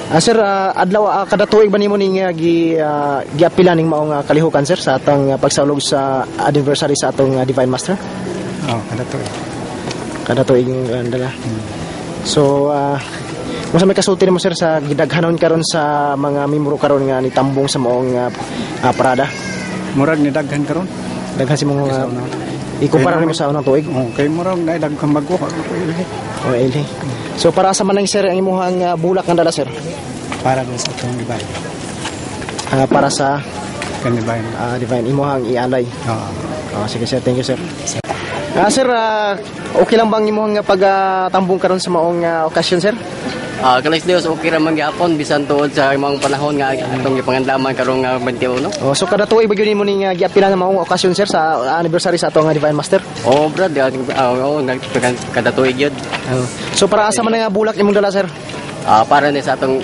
Sir, adlaw kada tuig ba nimo ning giapila ning maong kalihukan sir sa atong pagsaulog sa anniversary sa atong Divine Master? Kada tuig. Kada tuig dala. So mo sa may kasulti nimo sir sa gidaghanon karon sa mga membro karon nga nitambong sa maong parada. Murag ni daghan karon. Daghan si mong ikumpara nimo sa unang tuig. Kay murag na daghan magkuha. Ili. So para sa manang sir ang imong bulak nga dala sir? Para sa atong Divine. Para sa Divine. Divine imong ialay. Sige sir, thank you sir. Sir, okay lang bang imong pagtambong karon sa maong okasyon sir? Kalis Dios okay ra man gyapon bisan tuod sa imong panahon nga atong gipangandlaman karong 21. So kada tuig ba gyud nimo ning giapila nga maong okasyon sir sa anniversary sa atong Divine Master? Brad, kada tuig gyud. So para asa man nga bulak imong dala sir? Para ni sa atong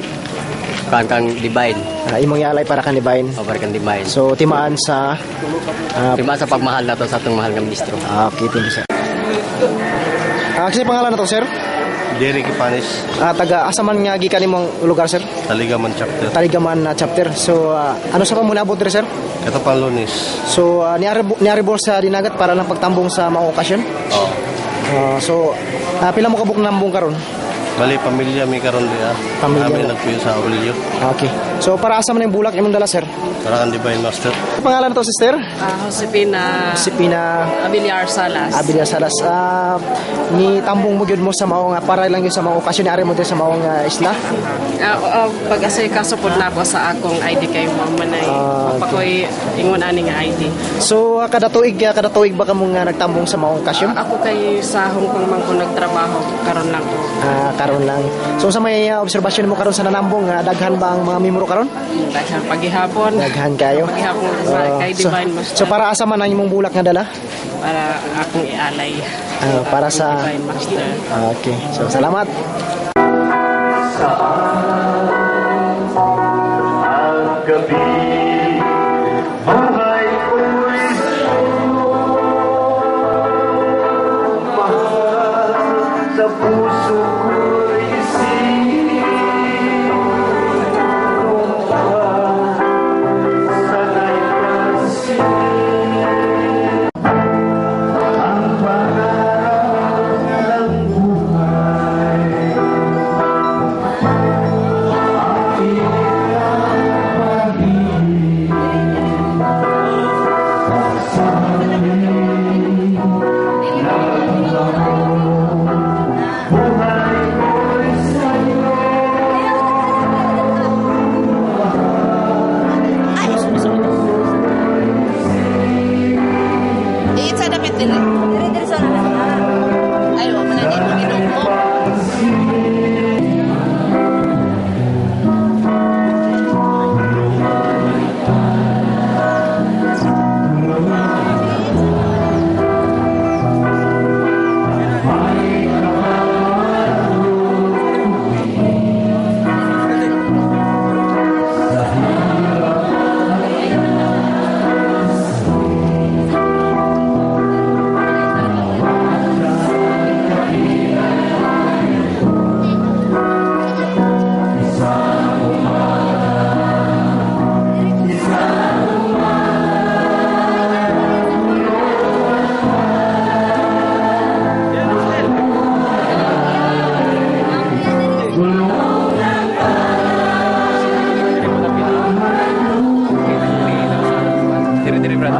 kang Divine. Imong ialay para kan Divine. Para kan Divine. So timaan sa pagmahal na to sa atong mahal nga ministro. Okay, thank you sir. Kasi pangalan na to sir? Derek Ipanis. Taga asa man nga gikan imong lugar sir? Taligaman chapter. Taligaman chapter. So ano sa pamunabot diri sir? Katapang Lunes. So niari bo sa dinagat para lang pagtambong sa maong okasyon? So pila mo kabuk nambong karon? Bali pamilya mi karon dia. Pamilya. Kami nagpuyo sa Aurelio. Okay. So para asa man yung bulak imong dala sir? Para kan Divine Master. Pangalan to sister? Josepina Abiliar Salas. Abiliar Salas. Ni tambong mo gyud mo sa maong para lang yun sa maong okasyon ari mo sa maong isla? Pag-asay kasupod na ko sa akong ID kay Mamanay. Pakoy ingon ani nga ID. So kada tuig ba kamo nga nagtambong sa maong okasyon? Ako kay sa Hong Kong man ko nagtrabaho karon lang ko. Karon lang. So sa may obserbasyon mo karon sa nanambong daghan ba ang mga membro karon? Daghan paghihapon. Daghan kayo. Paghihapon kay Divine Master. So para asa man ang imong bulak nga dala? Para akong ialay. Para sa Divine Master. Okay. So salamat. Diri Brad.